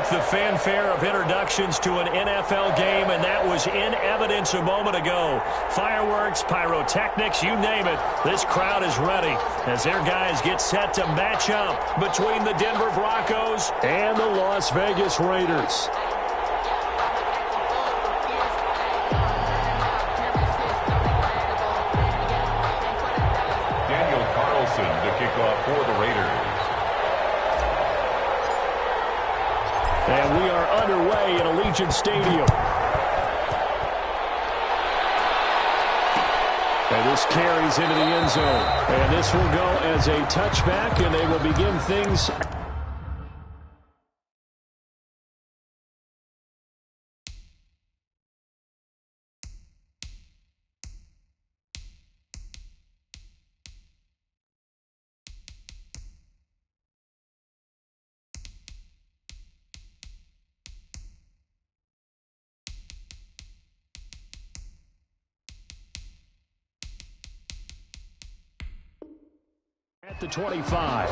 like the fanfare of introductions to an NFL game, and that was in evidence a moment ago. Fireworks, pyrotechnics, you name it. This crowd is ready as their guys get set to match up between the Denver Broncos and the Las Vegas Raiders. Daniel Carlson to kick off for the Raiders. And we are underway in Allegiant Stadium. And this carries into the end zone. And this will go as a touchback, and they will begin things. At the 25.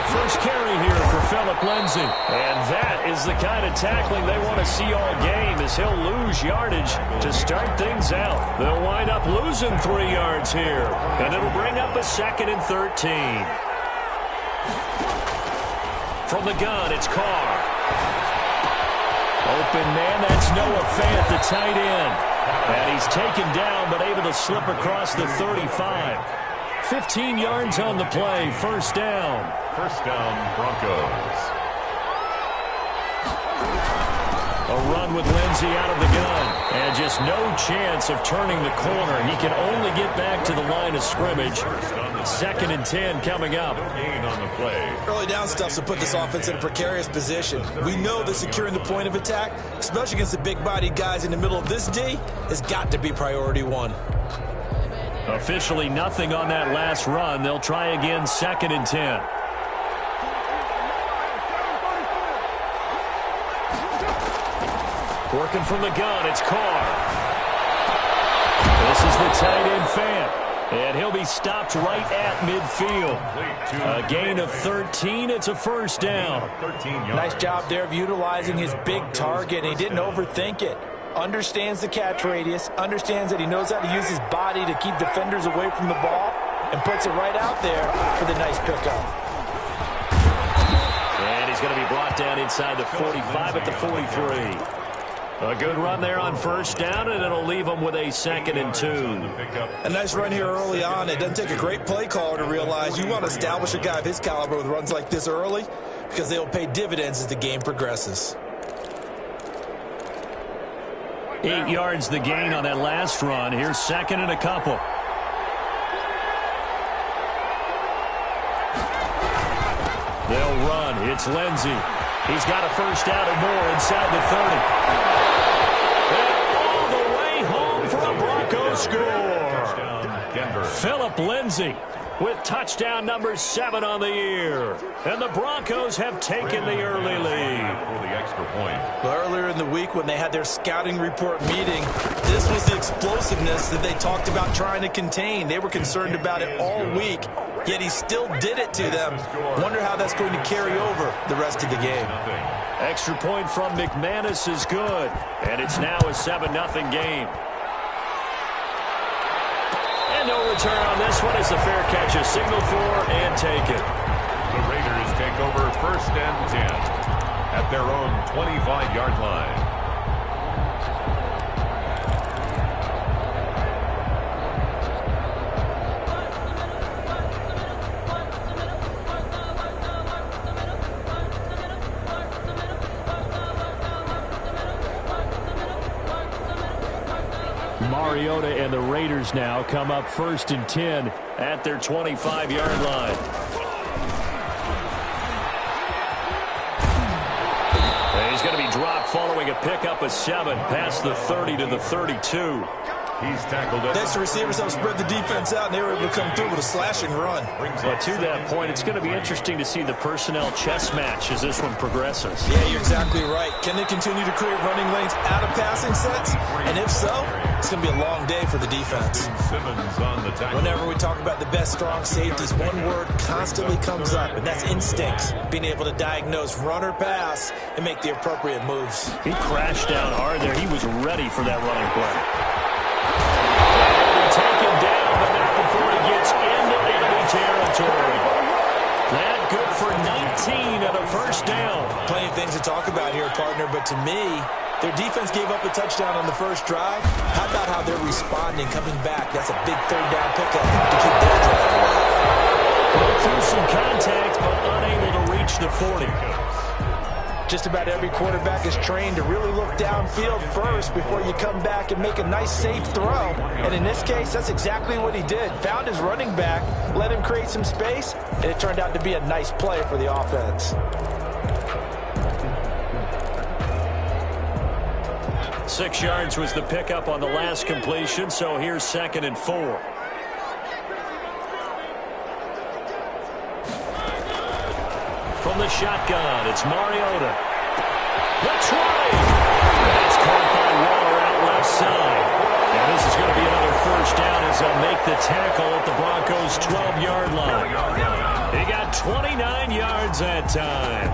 First carry here for Phillip Lindsay. And that is the kind of tackling they want to see all game, as he'll lose yardage to start things out. They'll wind up losing 3 yards here, and it'll bring up a 2nd and 13. From the gun, it's Carr. Open man, that's Noah Fant, the tight end. And he's taken down, but able to slip across the 35. 15 yards on the play, first down. First down, Broncos. A run with Lindsay out of the gun. And just no chance of turning the corner. He can only get back to the line of scrimmage. 2nd and 10 coming up. Gain on the play. Early down stuff to put this offense in a precarious position. We know that securing the point of attack, especially against the big-bodied guys in the middle of this D, has got to be priority 1. Officially nothing on that last run. They'll try again, 2nd and 10. Working from the gun, it's Carr. This is the tight end Fant. And he'll be stopped right at midfield. A gain of 13. It's a first down. Nice job there of utilizing his big target. He didn't overthink it. Understands the catch radius. Understands that he knows how to use his body to keep defenders away from the ball. And puts it right out there for the nice pickup. And he's going to be brought down inside the 45 at the 43. A good run there on first down, and it'll leave them with a 2nd and 2. A nice run here early on. It doesn't take a great play caller to realize you want to establish a guy of his caliber with runs like this early, because they'll pay dividends as the game progresses. 8 yards the gain on that last run. Here's 2nd and a couple. They'll run. It's Lindsay. He's got a first down and more inside the 30. And all the way home for a Broncos score. Phillip Lindsay with touchdown number 7 on the year. And the Broncos have taken the early lead. For the extra point. Well, earlier in the week when they had their scouting report meeting, this was the explosiveness that they talked about trying to contain. They were concerned about it all week, yet he still did it to them. Wonder how that's going to carry over the rest of the game. Extra point from McManus is good. And it's now a 7-0 game. And no return on this one as the fair catch is signaled for and taken. The Raiders take over 1st and 10 at their own 25-yard line. Mariota and the Raiders now come up 1st and 10 at their 25-yard line. And he's going to be dropped following a pickup of 7 past the 30 to the 32. He's tackled it. Next, the receivers have spread the defense out, and they were able to come through with a slashing run. But to that point, it's going to be interesting to see the personnel chess match as this one progresses. Yeah, you're exactly right. Can they continue to create running lanes out of passing sets? And if so, it's going to be a long day for the defense. Simmons on the tackle. Whenever we talk about the best strong safeties, one word constantly comes up, and that's instincts. Being able to diagnose run or pass and make the appropriate moves. He crashed down hard there. He was ready for that running play. Taken down, but not before he gets into enemy territory. That good for 19 and a first down. Plenty of things to talk about here, partner, but to me, their defense gave up a touchdown on the first drive. How about how they're responding, coming back? That's a big third down pickup to keep their drive alive. Broke through some contact, but unable to reach the 40. Just about every quarterback is trained to really look downfield first before you come back and make a nice, safe throw. And in this case, that's exactly what he did. Found his running back, let him create some space, and it turned out to be a nice play for the offense. 6 yards was the pickup on the last completion, so here's 2nd and 4. From the shotgun, it's Mariota. That's right. That's caught by Waller out left side. And this is going to be another first down as they'll make the tackle at the Broncos' 12-yard line. He got 29 yards that time.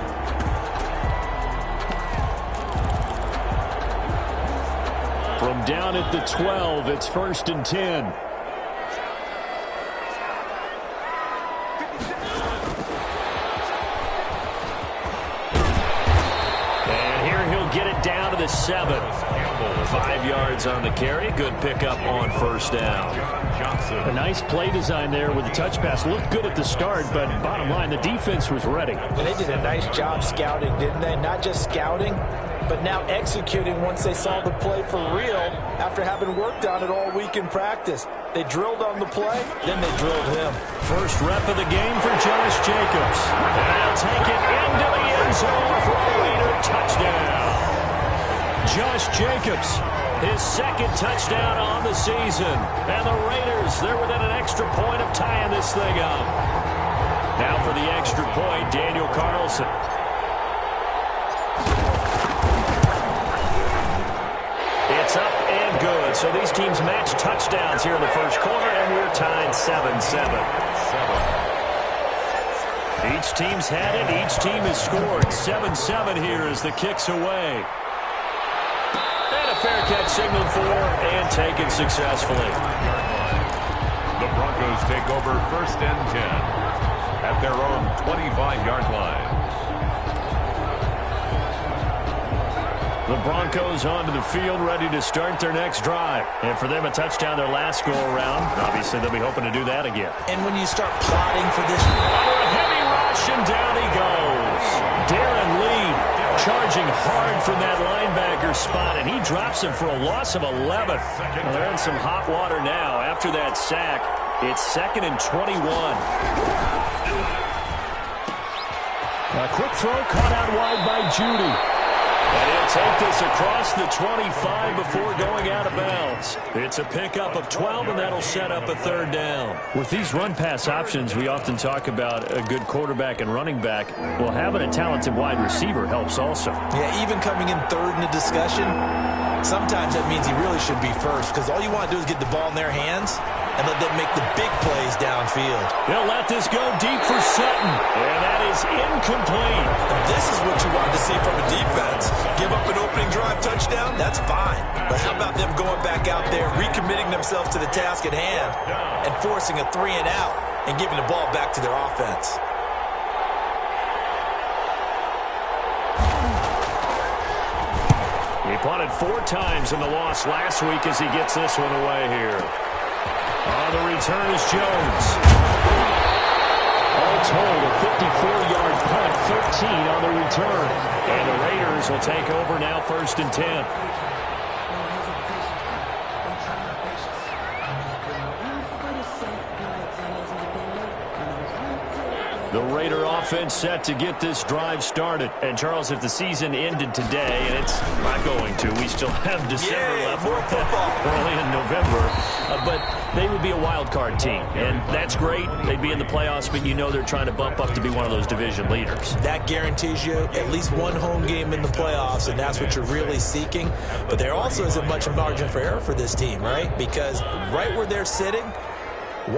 From down at the 12, it's 1st and 10. Get it down to the 7. 5 yards on the carry. Good pickup on first down. A nice play design there with the touch pass. Looked good at the start, but bottom line, the defense was ready. And they did a nice job scouting, didn't they? Not just scouting, but now executing once they saw the play for real after having worked on it all week in practice. They drilled on the play, then they drilled him. First rep of the game for Josh Jacobs. And they'll take it into the end zone for a leader touchdown. Josh Jacobs, his 2nd touchdown on the season. And the Raiders, they're within an extra point of tying this thing up. Now for the extra point, Daniel Carlson. It's up and good. So these teams match touchdowns here in the first quarter, and we're tied 7-7. Each team's had it. Each team has scored. 7-7 here as the kick's away. And a fair catch signaled for and taken successfully. The Broncos take over 1st and 10 at their own 25-yard line. The Broncos onto the field, ready to start their next drive. And for them, a touchdown their last go-around. Obviously, they'll be hoping to do that again. And when you start plotting for this... Under a heavy rush, and down he goes. Darren Lee charging hard from that linebacker spot, and he drops him for a loss of 11. Well, they're in some hot water now. After that sack, it's 2nd and 21. A quick throw caught out wide by Judy. And he'll take this across the 25 before going out of bounds. It's a pickup of 12, and that'll set up a 3rd down. With these run-pass options, we often talk about a good quarterback and running back. Well, having a talented wide receiver helps also. Yeah, even coming in 3rd in the discussion, sometimes that means he really should be first, because all you want to do is get the ball in their hands and let them make the big plays downfield. They'll let this go deep for Sutton, and that is incomplete. And this is what you want to see from a defense. Give up an opening drive touchdown, that's fine. But how about them going back out there, recommitting themselves to the task at hand, and forcing a 3 and out, and giving the ball back to their offense. He punted 4 times in the loss last week as he gets this one away here. On the return is Jones. All told, a 54-yard punt, 13 on the return. And the Raiders will take over now 1st and 10. The Raider offense set to get this drive started. And, Charles, if the season ended today, and it's not going to, we still have December left. More football. Early in November. But they would be a wild card team. And that's great. They'd be in the playoffs, but you know they're trying to bump up to be one of those division leaders. That guarantees you at least one home game in the playoffs, and that's what you're really seeking. But there also isn't much margin for error for this team, right? Because right where they're sitting,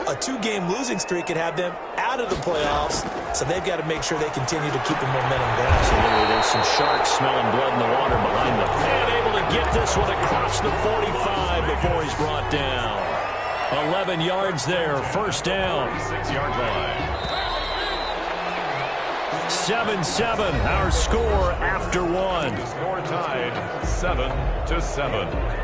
a two-game losing streak could have them out of the playoffs, so they've got to make sure they continue to keep the momentum going. Absolutely. There's some sharks smelling blood in the water behind them. And able to get this one across the 45 before he's brought down. 11 yards there, first down. 6-yard line. 7-7, our score after one. The score tied 7-7.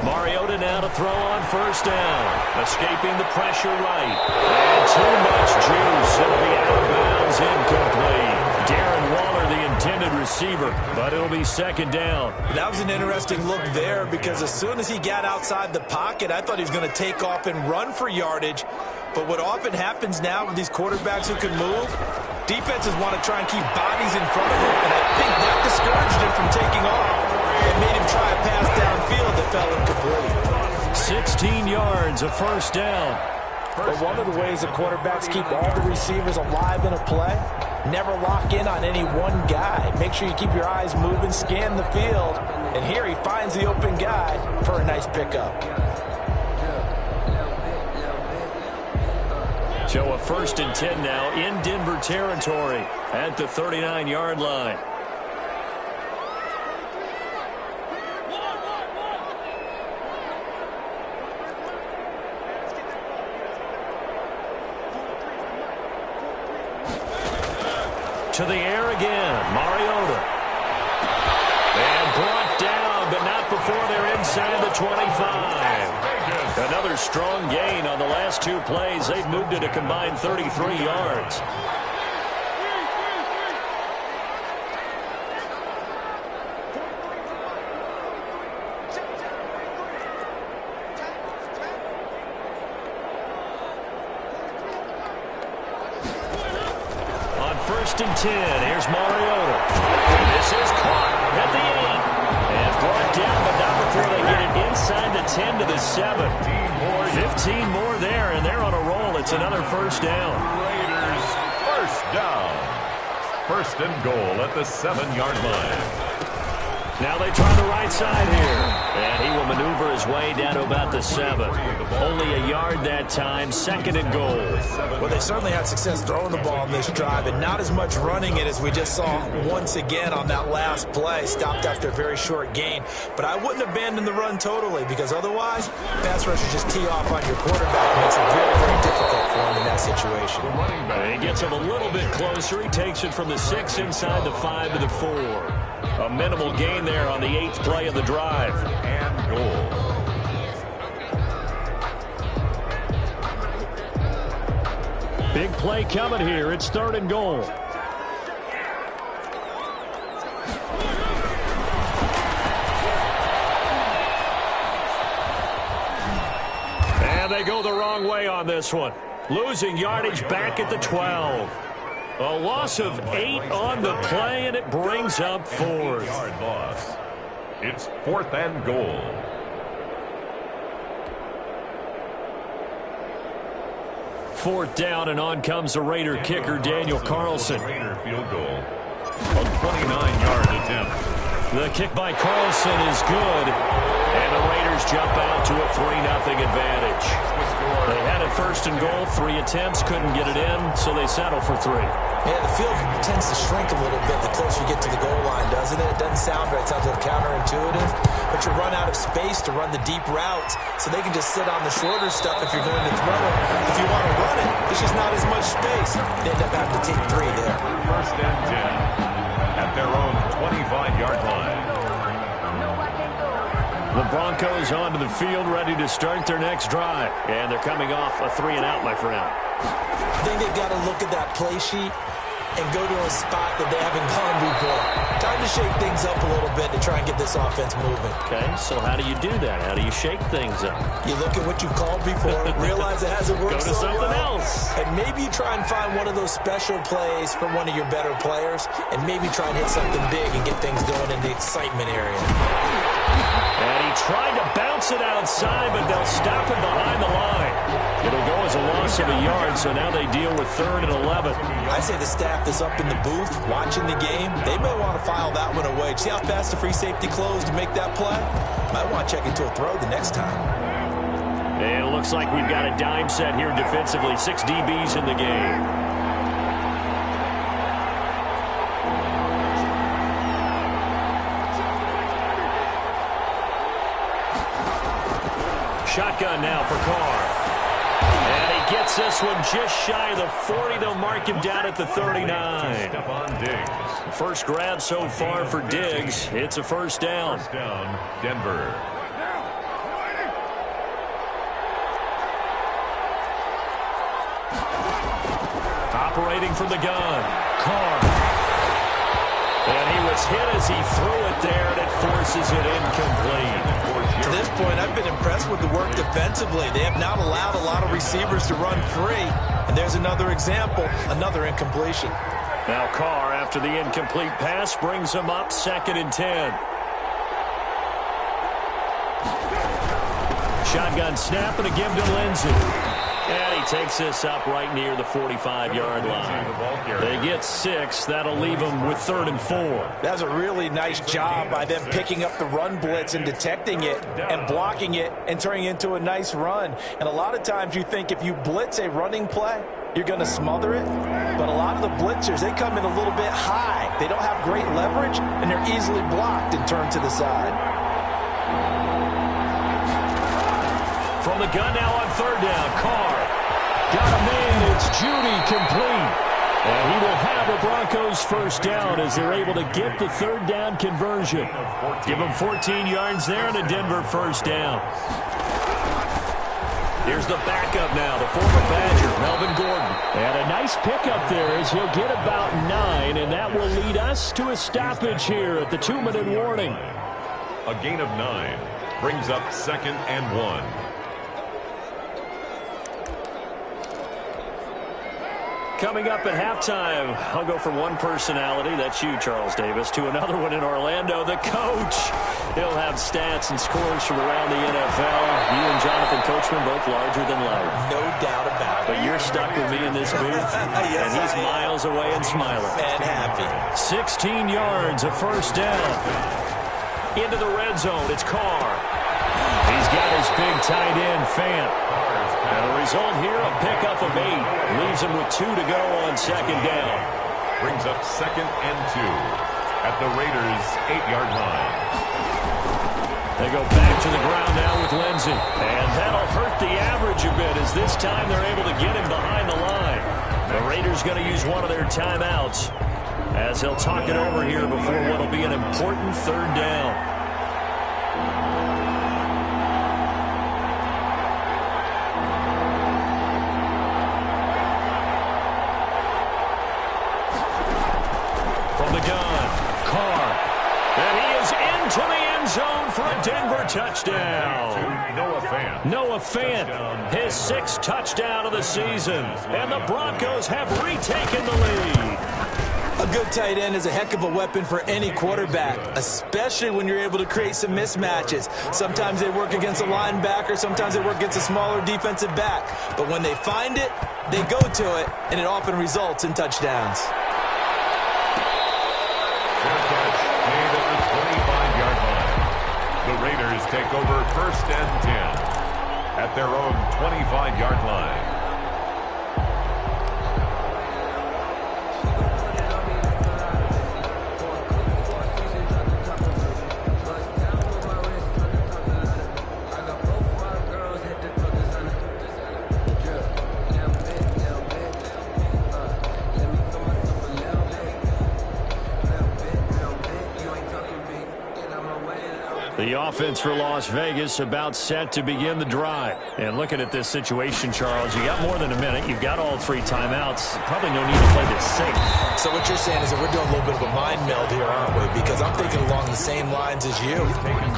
Mariota now to throw on first down. Escaping the pressure right. And too much juice. It'll be out of bounds, incomplete. Darren Waller, the intended receiver, but it'll be second down. That was an interesting look there because as soon as he got outside the pocket, I thought he was going to take off and run for yardage. But what often happens now with these quarterbacks who can move, defenses want to try and keep bodies in front of him, and I think that discouraged him from taking off. It made him try a pass downfield that fell incomplete. 16 yards, a first down. But one of the ways that quarterbacks keep all the receivers alive in a play, never lock in on any one guy. Make sure you keep your eyes moving, scan the field, and here he finds the open guy for a nice pickup. So a 1st and 10 now in Denver territory at the 39-yard line. To the air again, Mariota. And brought down, but not before they're inside the 25. Another strong gain on the last two plays. They've moved it a combined 33 yards. On 1st and 10, here's Mariota. This is caught at the 8. And brought down, but not before they get it inside the 10 to the 7. 15 more there, and they're on a roll. It's another first down. Raiders first down. 1st and goal at the 7-yard line. Now they try the right side here. And he will maneuver his way down to about the 7. Only a yard that time, 2nd and goal. Well, they certainly had success throwing the ball on this drive, and not as much running it as we just saw once again on that last play. Stopped after a very short gain. But I wouldn't abandon the run totally, because otherwise, pass rushers just tee off on your quarterback. It makes it very, very difficult for him in that situation. He gets him a little bit closer. He takes it from the 6 inside the 5 to the 4. A minimal gain there on the 8th play of the drive. And goal. Big play coming here. It's 3rd and goal. And they go the wrong way on this one. Losing yardage back at the 12. A loss of 8 on the play, and it brings up 4th. Yard loss. It's 4th and goal. Fourth down, and on comes the Raider kicker, Daniel Carlson. Raider field goal. A 29-yard attempt. The kick by Carlson is good, and the Raiders jump out to a 3-0 advantage. They had it 1st and goal, 3 attempts, couldn't get it in, so they settle for 3. Yeah, the field tends to shrink a little bit the closer you get to the goal line, doesn't it? It doesn't sound right. It sounds a little counterintuitive, but you run out of enough space to run the deep routes, so they can just sit on the shorter stuff if you're going to throw it. If you want to run it, there's just not as much space. They end up having to take 3 there. First and 10 at their own 25-yard line. The Broncos onto the field, ready to start their next drive. And they're coming off a 3-and-out, my friend. I think they've got to look at that play sheet and go to a spot that they haven't gone before. Time to shake things up a little bit to try and get this offense moving. Okay, so how do you do that? How do you shake things up? You look at what you've called before, realize it hasn't worked Go to so something well, else. and maybe you try and find one of those special plays from one of your better players, and maybe try and hit something big and get things going in the excitement area. And he tried to bounce it outside, but they'll stop him behind the line. It'll go as a loss of a yard, so now they deal with 3rd and 11. I say the staff that's up in the booth watching the game, they may want to file that one away. See how fast the free safety closed to make that play? Might want to check into a throw the next time. And it looks like we've got a dime set here defensively. 6 DBs in the game. Shotgun now for Carr. And he gets this one just shy of the 40. They'll mark him down at the 39. Stephon Diggs. First grab so far for Diggs. It's a first down. First down, Denver. Operating from the gun. Carr. And he was hit as he threw it there, and it forces it incomplete. To this point, I've been impressed with the work defensively. They have not allowed a lot of receivers to run free. And there's another example, another incompletion. Now Carr, after the incomplete pass, brings him up 2nd and 10. Shotgun snap and a give to Lindsey. And he takes this up right near the 45-yard line. They get 6. That'll leave them with 3rd and 4. That's a really nice job by them picking up the run blitz and detecting it and blocking it and turning it into a nice run. And a lot of times you think if you blitz a running play, you're going to smother it. But a lot of the blitzers, they come in a little bit high. They don't have great leverage, and they're easily blocked and turned to the side. From the gun now on 3rd down, Carr. Got a man, it's Judy, complete. And he will have the Broncos first down as they're able to get the 3rd down conversion. Give them 14 yards there and a Denver first down. Here's the backup now, the former Badger, Melvin Gordon. And a nice pickup there as he'll get about 9, and that will lead us to a stoppage here at the 2-minute warning. A gain of 9 brings up 2nd and 1. Coming up at halftime, I'll go from one personality, that's you, Charles Davis, to another one in Orlando, the coach. He'll have stats and scores from around the NFL. You and Jonathan Coachman both larger than life. No doubt about it. But you're stuck with me in this booth, Yes, and he's miles away and smiling. And happy. 16 yards, a first down. Into the red zone, it's Carr. He's got his big tight end, Fant. And the result here, a pickup of 8. Leaves him with 2 to go on 2nd down. Brings up 2nd and 2 at the Raiders' 8-yard line. They go back to the ground now with Lindsey. And that'll hurt the average a bit as this time they're able to get him behind the line. The Raiders going to use one of their timeouts as he'll talk it over here before what will be an important 3rd down. For a Denver touchdown. Noah Fant, his 6th touchdown of the season. And the Broncos have retaken the lead. A good tight end is a heck of a weapon for any quarterback, especially when you're able to create some mismatches. Sometimes they work against a linebacker, sometimes they work against a smaller defensive back. But when they find it, they go to it, and it often results in touchdowns. The Raiders take over 1st and 10 at their own 25-yard line. The offense for Las Vegas about set to begin the drive. And looking at this situation, Charles, you got more than a minute. You've got all 3 timeouts. Probably no need to play this safe. So what you're saying is that we're doing a little bit of a mind meld here, aren't we? Because I'm thinking along the same lines as you.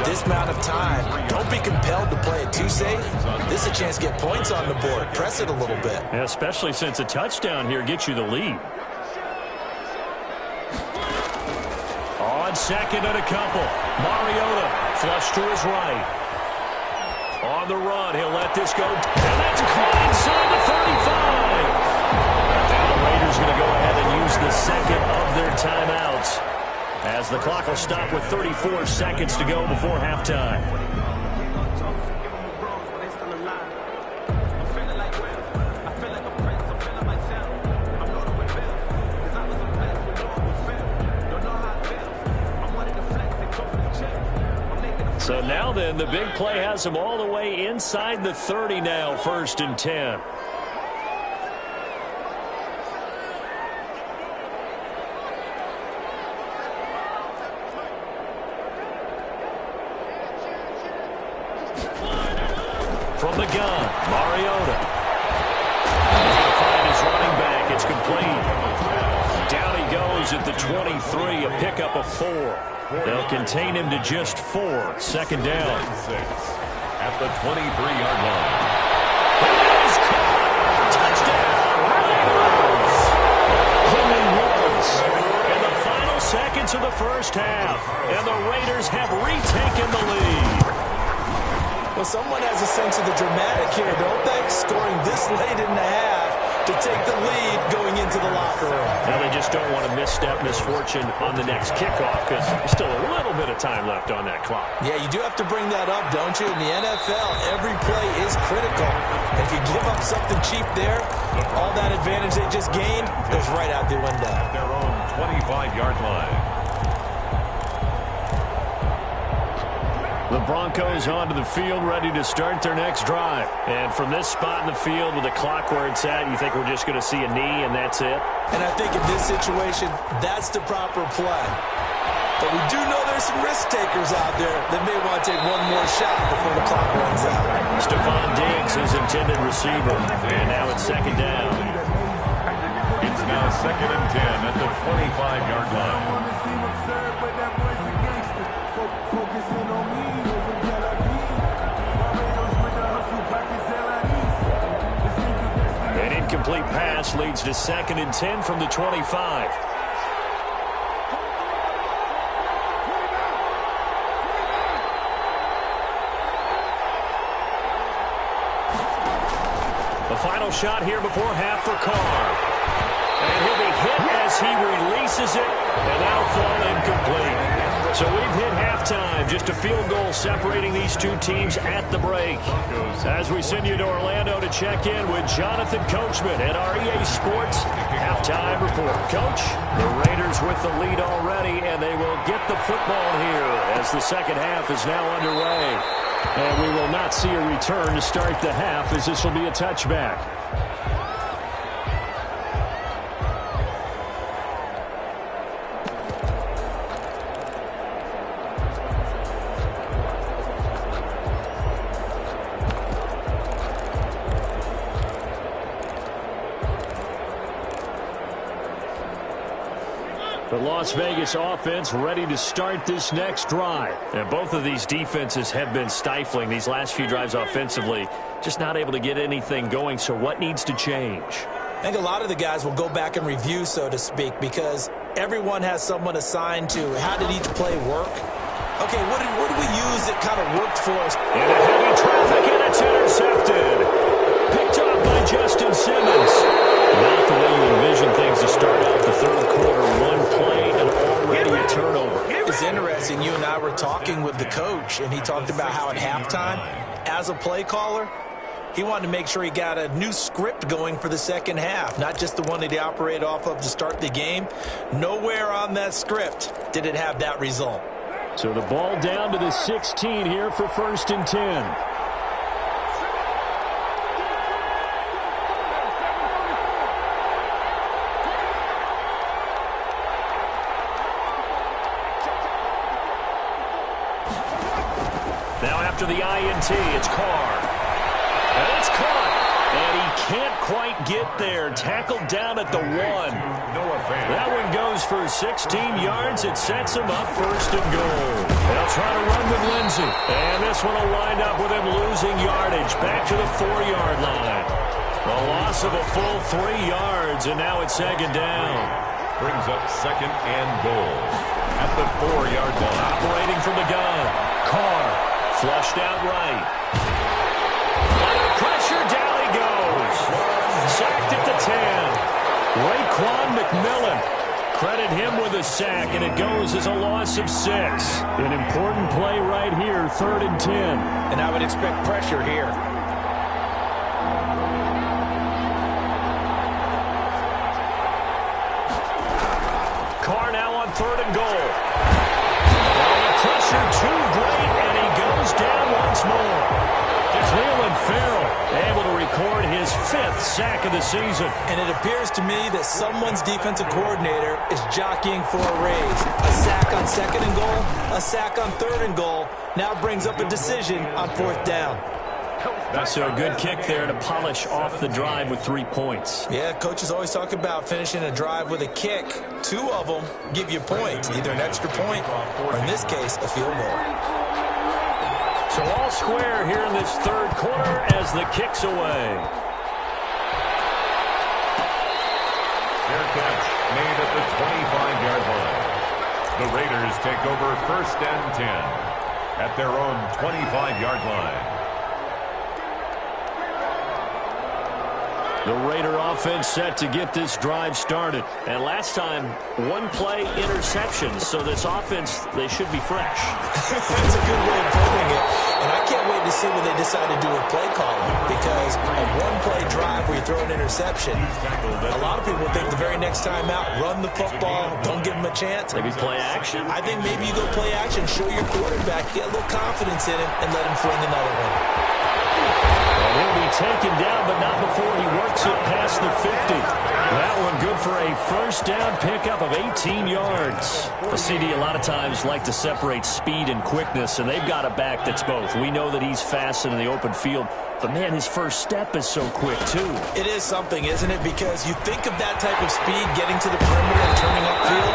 This amount of time, don't be compelled to play it too safe. This is a chance to get points on the board. Press it a little bit. Yeah, especially since a touchdown here gets you the lead. On second and a couple. Mariota flush to his right. On the run, he'll let this go. And that's caught inside the 35. And the Raiders going to go ahead and use the second of their timeouts, as the clock will stop with 34 seconds to go before halftime. So now then, the big play has them all the way inside the 30 now, 1st and 10. From the gun, Mariota. He's going to find his running back. It's complete. Down he goes at the 23, a pickup of 4. They'll contain him to just 4. 2nd down. At the 23-yard line. That is caught. Touchdown, Raiders. Only once in the final seconds of the first half, and the Raiders have retaken the lead. Well, someone has a sense of the dramatic here, don't they? Scoring this late in the half to take the lead going into the locker room. Now they just don't want to misstep misfortune on the next kickoff, because there's still a little bit of time left on that clock. Yeah, you do have to bring that up, don't you? In the NFL, every play is critical. If you give up something cheap there, all that advantage they just gained goes right out the window. At their own 25-yard line. The Broncos onto the field, ready to start their next drive. And from this spot in the field with the clock where it's at, you think we're just going to see a knee and that's it? And I think in this situation, that's the proper play. But we do know there's some risk takers out there that may want to take one more shot before the clock runs out. Stephon Diggs is intended receiver. And now it's 2nd down. It's now 2nd and 10 at the 25-yard line. An incomplete pass leads to 2nd and 10 from the 25. The final shot here before half for Carr. And he'll be hit as he releases it, and that'll fall incomplete. So we've hit halftime, just a field goal separating these two teams at the break. As we send you to Orlando to check in with Jonathan Coachman at our EA Sports Halftime Report. Coach, the Raiders with the lead already, and they will get the football here as the second half is now underway. And we will not see a return to start the half, as this will be a touchback. The Las Vegas offense ready to start this next drive. And both of these defenses have been stifling these last few drives offensively. Just not able to get anything going. So what needs to change? I think a lot of the guys will go back and review, so to speak, because everyone has someone assigned to how did each play work. Okay, what did we use that kind of worked for us? In a heavy traffic, and it's intercepted. Picked up by Justin Simmons. Not the way you envision things to start out the third quarter. One play and already a turnover. It's interesting. You and I were talking with the coach, and he talked about how at halftime, as a play caller, he wanted to make sure he got a new script going for the second half, not just the one that he operated off of to start the game. Nowhere on that script did it have that result. So the ball down to the 16 here for 1st and 10. Now after the INT, it's Carr. And it's caught. And he can't quite get there. Tackled down at the 1. That one goes for 16 yards. It sets him up first and goal. They'll try to run with Lindsay. And this one will wind up with him losing yardage. Back to the 4-yard line. A loss of a full 3 yards, and now it's second down. Brings up second and goal at the 4-yard line. Operating from the gun. Carr flushed out right. Under pressure, down he goes. Sacked at the 10. Raekwon McMillan. Credit him with a sack, and it goes as a loss of 6. An important play right here, 3rd and 10. And I would expect pressure here. Carr now on 3rd and goal. And the pressure too great, and he goes down once more. Clelin Ferrell able to record his 5th sack of the season. And it appears to me that someone's defensive coordinator is jockeying for a raise. A sack on 2nd and goal, a sack on 3rd and goal, now brings up a decision on 4th down. So a good kick there to polish off the drive with 3 points. Yeah, coaches always talk about finishing a drive with a kick. 2 of them give you points, either an extra point or, in this case, a field goal. So all square here in this 3rd quarter as the kick's away. Fair catch made at the 25-yard line. The Raiders take over 1st and 10 at their own 25-yard line. The Raider offense set to get this drive started. And last time, 1-play interception. So this offense, they should be fresh. That's a good way of putting it. And I can't wait to see what they decide to do with play calling. Because a 1-play drive where you throw an interception, a lot of people think the very next time out, run the football, don't give them a chance. Maybe play action? I think maybe you go play action, show your quarterback, get a little confidence in him, and let him fling another one. He'll be taken down, but not before he works it past the 50. That one good for a 1st down pickup of 18 yards. The CD a lot of times like to separate speed and quickness, and they've got a back that's both. We know that he's fast in the open field, but man, his first step is so quick too. It is something, isn't it? Because you think of that type of speed getting to the perimeter and turning upfield,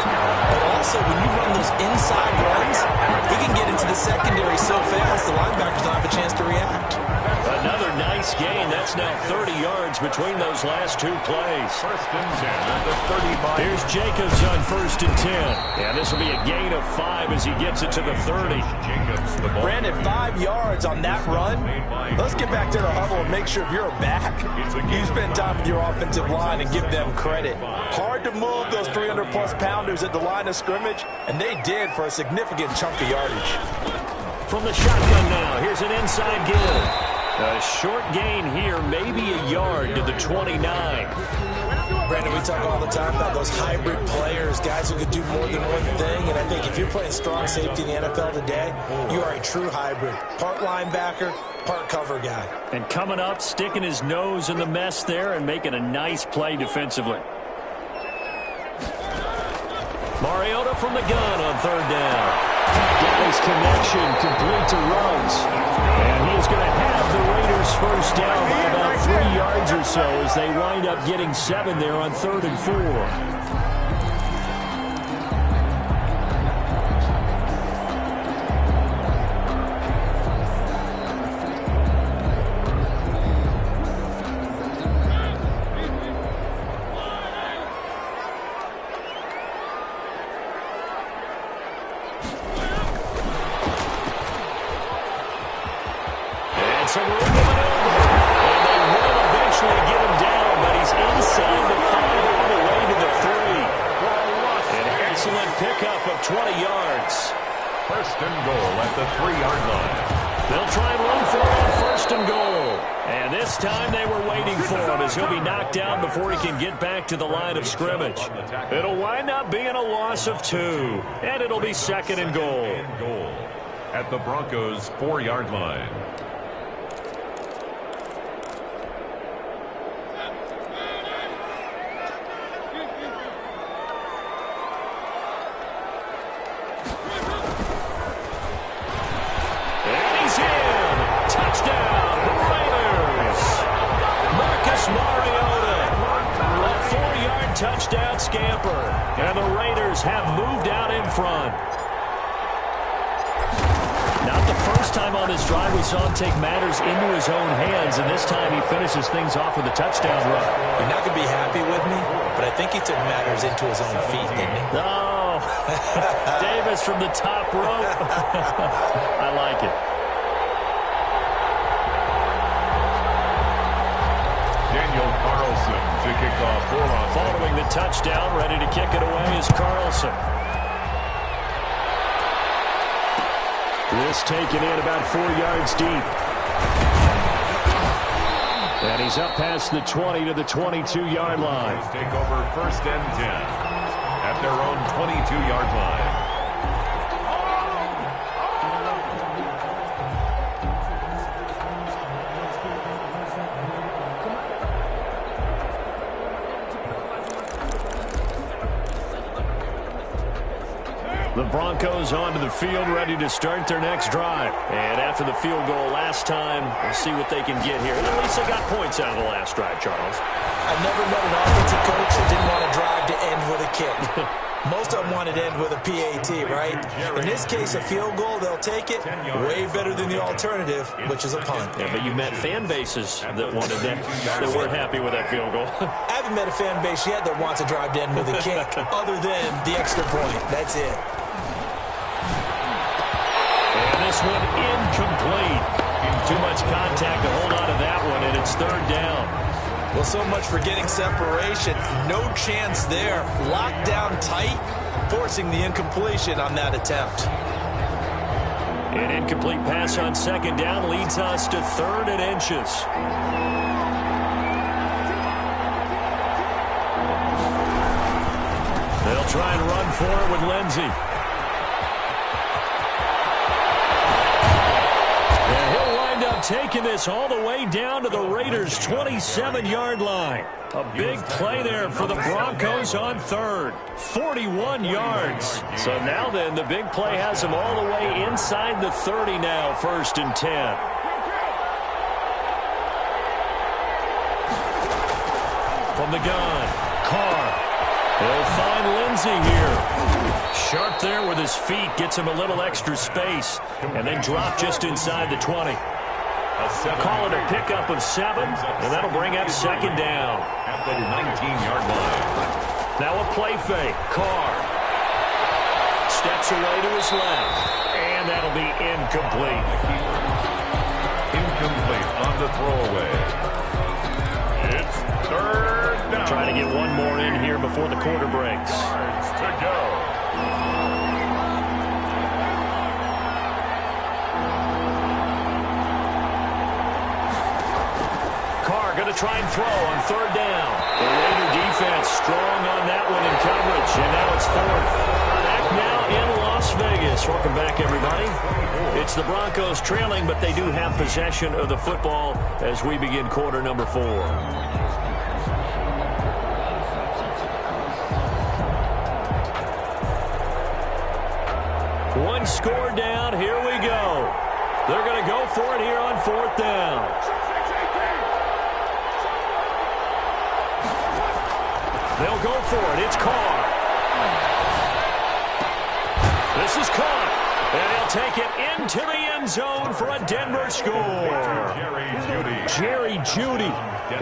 but also when you run those inside runs, he can get into the secondary so fast the linebackers don't have a chance to react. Another nice gain. That's now 30 yards between those last 2 plays. 1st and 10 at the 35. Here's Jacobs on 1st and 10. And this will be a gain of 5 as he gets it to the 30. Jacobs, the ball. Brandon, 5 yards on that run. Let's get back to the huddle and make sure if you're a back, you spend time with your offensive line and give them credit. Hard to move those 300-plus pounders at the line of scrimmage, and they did for a significant chunk of yardage. From the shotgun now, here's an inside give. A short gain here, maybe a yard to the 29. Brandon, we talk all the time about those hybrid players, guys who could do more than one thing, and I think if you're playing strong safety in the NFL today, you are a true hybrid. Part linebacker, part cover guy. And coming up, sticking his nose in the mess there and making a nice play defensively. Mariota from the gun on 3rd down. Got his connection complete to Ruggs. And he is going to have the Raiders 1st down by about 3 yards or so as they wind up getting 7 there on 3rd and 4. Some room to maneuver. And they will eventually get him down, but he's inside the 5 all the way to the 3. An excellent pickup of 20 yards. 1st and goal at the 3-yard line. They'll try and run for it on 1st and goal. And this time they were waiting for him as he'll be knocked down before he can get back to the line of scrimmage. It'll wind up being a loss of 2. And it'll be 2nd and goal. At the Broncos' 4-yard line. And he's in. scamper. And the Raiders have moved out in front. Not the first time on this drive we saw him take matters into his own hands, and this time he finishes things off with a touchdown run. You're not going to be happy with me, but I think he took matters into his own feet, didn't he? No. Davis from the top rope. I like it. Daniel Carlson to kick off for us. Following the touchdown, ready to kick it away is Carlson. This taken in about 4 yards deep. And he's up past the 20 to the 22-yard line. Take over 1st and 10 at their own 22-yard line. The Broncos onto the field, ready to start their next drive. And after the field goal last time, we'll see what they can get here. And at least they got points out of the last drive, Charles. I've never met an offensive coach that didn't want a drive to end with a kick. Most of them wanted to end with a PAT, right? In this case, a field goal, they'll take it. Way better than the alternative, which is a punt. Yeah, but you met fan bases that wanted that, that weren't happy with that field goal. I haven't met a fan base yet that wants a drive to end with a kick, other than the extra point. That's it. This one incomplete. Too much contact to hold on to that one, and it's 3rd down. Well, so much for getting separation. No chance there. Locked down tight, forcing the incompletion on that attempt. An incomplete pass on 2nd down leads us to 3rd and inches. They'll try and run for it with Lindsey. Taking this all the way down to the Raiders' 27-yard line. A big play there for the Broncos on 3rd. 41 yards. So now then, the big play has them all the way inside the 30 now, 1st and 10. From the gun, Carr. They'll find Lindsey here. Sharp there with his feet, gets him a little extra space, and then drop just inside the 20. Call it a pickup of 7, and that'll bring up 2nd down. At the 19-yard line. Now a play fake. Carr steps away to his left, and that'll be incomplete. Incomplete on the throwaway. It's 3rd down. Trying to get one more in here before the quarter breaks. Yards to go. Going to try and throw on 3rd down. The Raider defense strong on that one in coverage, and now it's 4th. Back now in Las Vegas. Welcome back, everybody. It's the Broncos trailing, but they do have possession of the football as we begin quarter number 4. One score down. Here we go. They're going to go for it here on 4th down. They'll go for it. It's Carr. This is caught. And he'll take it into the end zone for a Denver score. Jerry Jeudy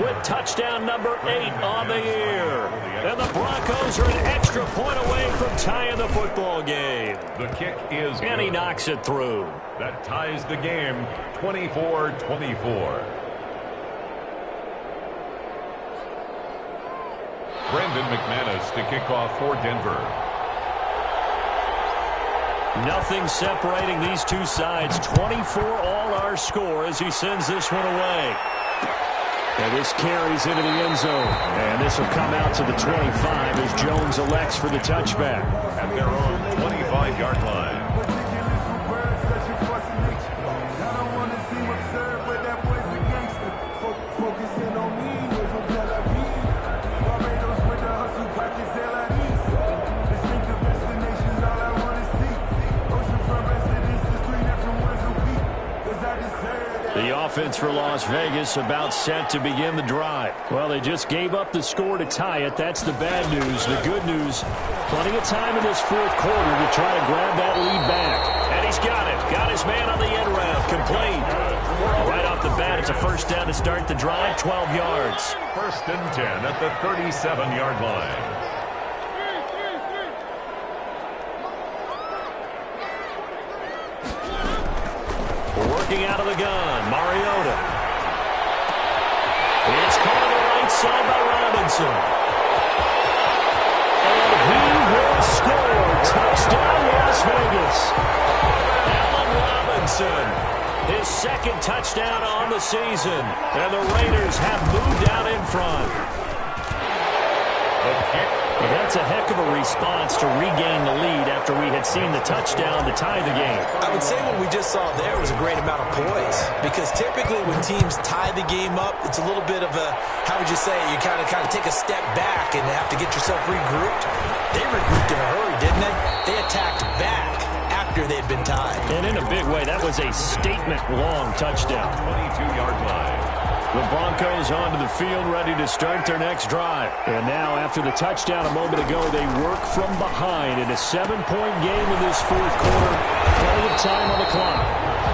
with touchdown number 8 on the year. And the Broncos are an extra point away from tying the football game. The kick is good. And he knocks it through. That ties the game 24-24. Brendan McManus to kick off for Denver. Nothing separating these two sides. 24 all our score as he sends this one away. And this carries into the end zone. And this will come out to the 25 as Jones elects for the touchback. At their own 25-yard line. The offense for Las Vegas about set to begin the drive. Well, they just gave up the score to tie it. That's the bad news. The good news, plenty of time in this fourth quarter to try to grab that lead back. And he's got it. Got his man on the end round. Complete. Right off the bat, it's a first down to start the drive, 12 yards. First and 10 at the 37-yard line. Working out of the gun, Mariota. It's caught on the right side by Robinson. And he will score. Touchdown, Las Vegas. Allen Robinson, his second touchdown on the season. And the Raiders have moved out in front. Well, that's a heck of a response to regain the lead after we had seen the touchdown to tie the game. I would say what we just saw there was a great amount of poise, because typically when teams tie the game up, it's a little bit of a, how would you say, you kind of take a step back and have to get yourself regrouped. They regrouped in a hurry, didn't they? They attacked back after they'd been tied. And in a big way, that was a statement-long touchdown. 22-yard line. The Broncos onto the field, ready to start their next drive. And now, after the touchdown a moment ago, they work from behind in a 7-point game in this fourth quarter. Plenty of time on the clock.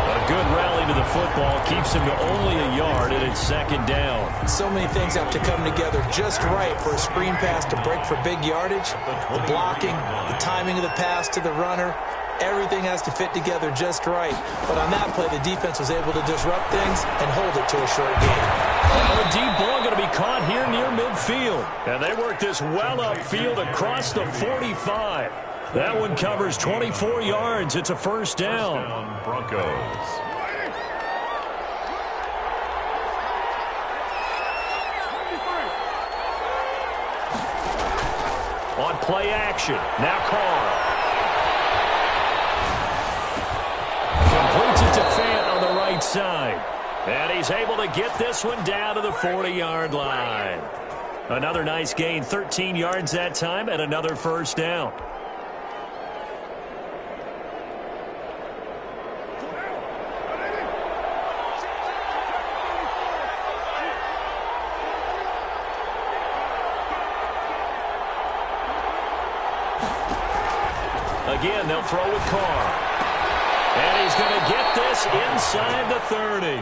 A good rally to the football keeps him to only a yard, and it's second down. So many things have to come together just right for a screen pass to break for big yardage. The blocking, the timing of the pass to the runner. Everything has to fit together just right. But on that play, the defense was able to disrupt things and hold it to a short game. Well, a deep ball going to be caught here near midfield. And they work this well upfield across the 45. That one covers 24 yards. It's a first down. Broncos. On play action. Now Carr. Completes it to Fant on the right side. And he's able to get this one down to the 40-yard line. Another nice gain, 13 yards that time, and another first down. Again, they'll throw with Carr. And he's going to get this inside the 30.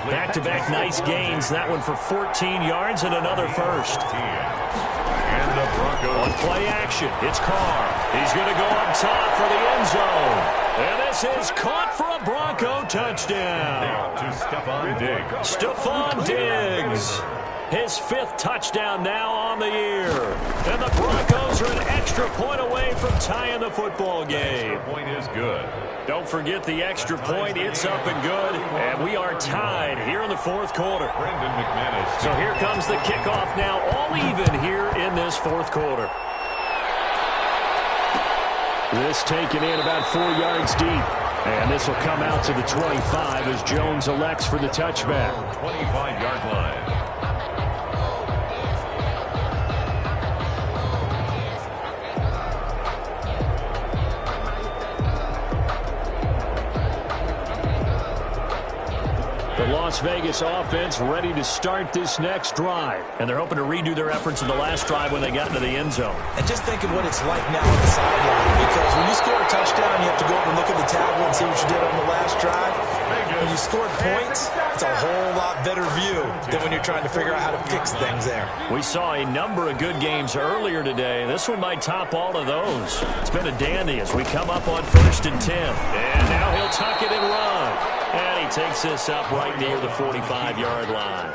Back-to-back nice gains. That one for 14 yards and another first. And the Broncos. On play action, it's Carr. He's going to go up top for the end zone. And this is caught for a Bronco touchdown. To Stephon Diggs. Stephon Diggs. His fifth touchdown now on the year. And the Broncos are an extra point away from tying the football game. Extra point is good. Don't forget the extra point. It's up and good. And we are tied here in the fourth quarter. Brendan McManus. So here comes the kickoff now, all even here in this fourth quarter. This taken in about 4 yards deep. And this will come out to the 25 as Jones elects for the touchback. 25-yard line. The Las Vegas offense ready to start this next drive. And they're hoping to redo their efforts in the last drive when they got into the end zone. And just think of what it's like now on the sideline. Because when you score a touchdown, you have to go over and look at the table and see what you did on the last drive. When you scored points, it's a whole lot better view than when you're trying to figure out how to fix things there. We saw a number of good games earlier today. This one might top all of those. It's been a dandy as we come up on 1st and 10. And now he'll tuck it and run. And he takes this up right near the 45-yard line.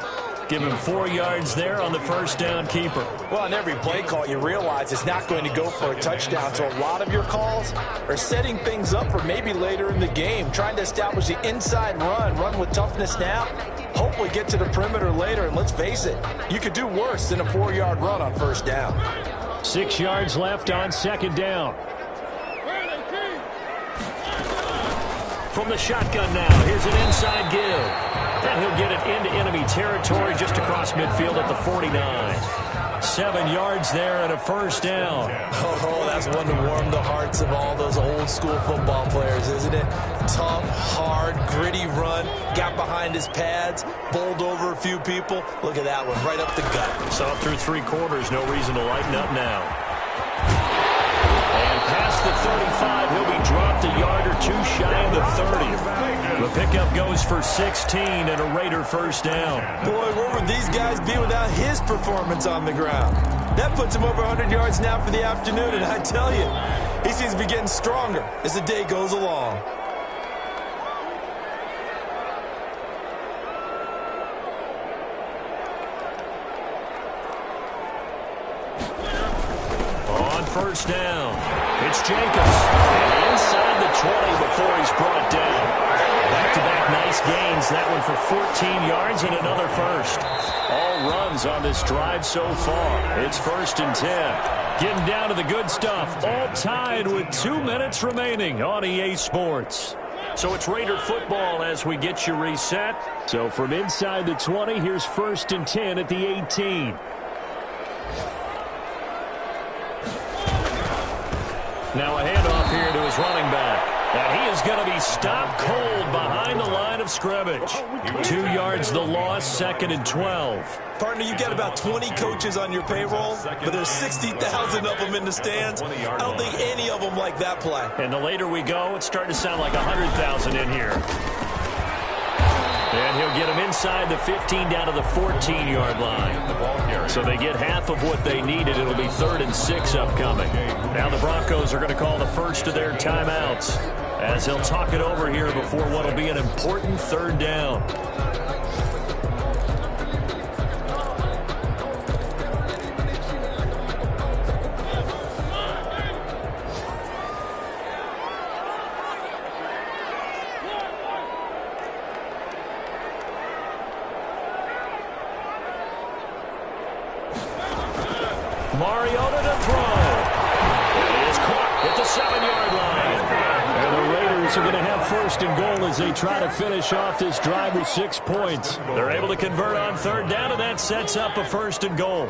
Give him 4 yards there on the first down keeper. Well, on every play call, you realize it's not going to go for a touchdown. So a lot of your calls are setting things up for maybe later in the game, trying to establish the inside run with toughness now, hopefully get to the perimeter later. And let's face it, you could do worse than a 4-yard run on first down. 6 yards left on second down. From the shotgun now, here's an inside give. And he'll get it into enemy territory just across midfield at the 49. 7 yards there and a first down. Oh, that's one to warm the hearts of all those old school football players, isn't it? Tough, hard, gritty run. Got behind his pads, bowled over a few people. Look at that one, right up the gut. So through 3 quarters, no reason to lighten up now. And past the 35, he'll be dropped a yard or 2 shy of the 30. The pickup goes for 16 and a Raider first down. Boy, where would these guys be without his performance on the ground? That puts him over 100 yards now for the afternoon, and I tell you, he seems to be getting stronger as the day goes along. On first down, it's Jacobs. And inside the 20 before he's brought down. Back-to-back nice gains. That one for 14 yards and another first. All runs on this drive so far. It's 1st and 10. Getting down to the good stuff. All tied with 2 minutes remaining on EA Sports. So it's Raider football as we get you reset. So from inside the 20, here's 1st and 10 at the 18. Now a handoff here to his running back. And he is going to be stopped cold behind the line of scrimmage. 2 yards the loss, 2nd and 12. Partner, you've got about 20 coaches on your payroll, but there's 60,000 of them in the stands. I don't think any of them like that play. And the later we go, it's starting to sound like 100,000 in here. And he'll get him inside the 15 down to the 14-yard line. So they get half of what they needed. It'll be 3rd and 6 upcoming. Now the Broncos are going to call the first of their timeouts as he'll talk it over here before what will be an important 3rd down. Mariota to throw. It is caught at the 7-yard line. And the Raiders are going to have 1st and goal as they try to finish off this drive with 6 points. They're able to convert on 3rd down, and that sets up a 1st and goal.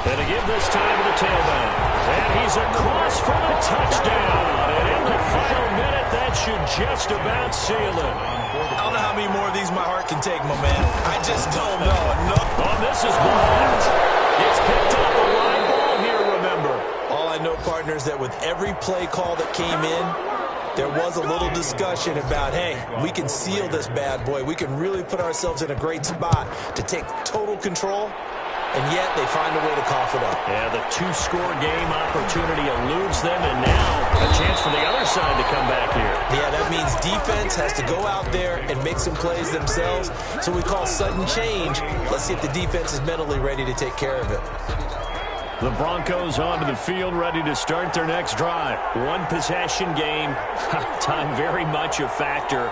And a give this time to the tailback. And he's across for the touchdown. And in the final minute, that should just about seal it. I don't know how many more of these my heart can take, my man. I just don't know. No. Oh, this is blocked. It's picked up a line ball here, remember. All I know, partner, is that with every play call that came in, there was a little discussion about, hey, we can seal this bad boy. We can really put ourselves in a great spot to take total control. And yet they find a way to cough it up. Yeah, the 2-score game opportunity eludes them, and now a chance for the other side to come back here. Yeah, that means defense has to go out there and make some plays themselves. So we call sudden change. Let's see if the defense is mentally ready to take care of it. The Broncos onto the field, ready to start their next drive. 1-possession game. Time very much a factor.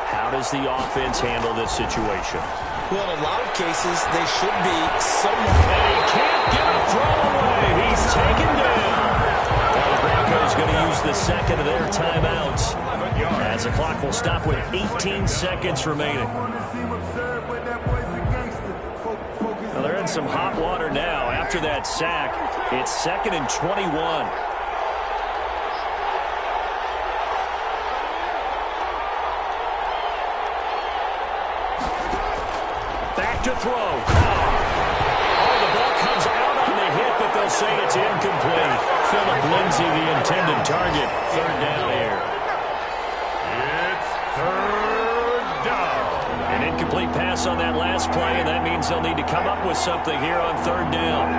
How does the offense handle this situation? Well, in a lot of cases, they should be somewhat. And he can't get a throw away. He's taken down. Well, the Broncos going to use the 2nd of their timeouts as the clock will stop with 18 seconds remaining. Well, they're in some hot water now. After that sack, it's 2nd and 21. To throw. Oh, the ball comes out on the hit, but they'll say it's incomplete. Philip Lindsay, the intended target. 3rd down here. It's 3rd down. An incomplete pass on that last play, and that means they'll need to come up with something here on 3rd down.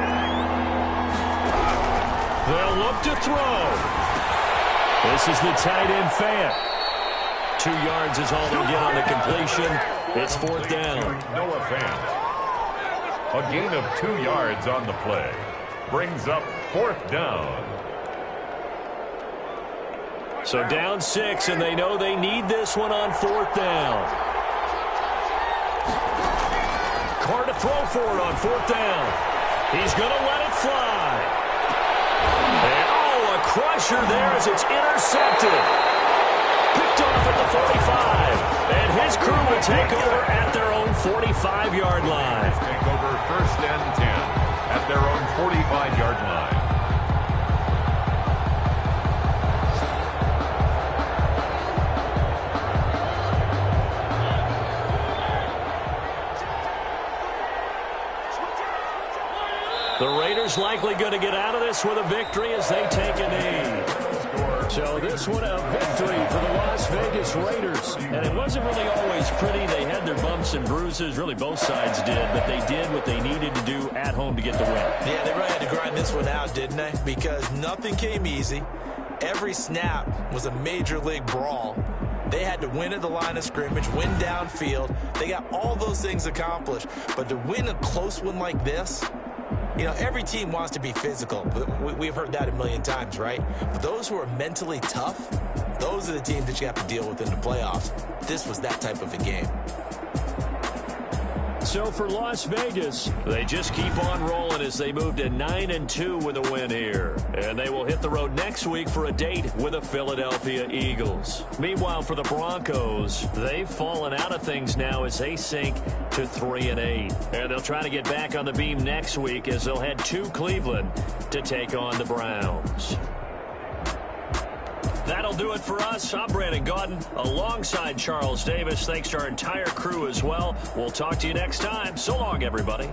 They'll look to throw. This is the tight end Fant. 2 yards is all they'll get on the completion. It's 4th down. Noah Fant. A gain of 2 yards on the play. Brings up 4th down. So down 6, and they know they need this one on 4th down. Carr to throw for it on 4th down. He's going to let it fly. pressure there as it's intercepted. Picked off at the 45. And his crew will take over at their own 45-yard line. Take over 1st and 10 at their own 45-yard line. The Raiders likely going to get out of this with a victory as they take a knee. So this one a victory for the Las Vegas Raiders. And it wasn't really always pretty. They had their bumps and bruises. Really both sides did. But they did what they needed to do at home to get the win. Yeah, they really had to grind this one out, didn't they? Because nothing came easy. Every snap was a major league brawl. They had to win at the line of scrimmage, win downfield. They got all those things accomplished. But to win a close one like this, you know, every team wants to be physical. We've heard that a million times, right? But those who are mentally tough, those are the teams that you have to deal with in the playoffs. This was that type of a game. So for Las Vegas, they just keep on rolling as they move to 9-2 with a win here. And they will hit the road next week for a date with the Philadelphia Eagles. Meanwhile, for the Broncos, they've fallen out of things now as they sink to 3-8. And they'll try to get back on the beam next week as they'll head to Cleveland to take on the Browns. That'll do it for us. I'm Brandon Gaudin alongside Charles Davis. Thanks to our entire crew as well. We'll talk to you next time. So long, everybody.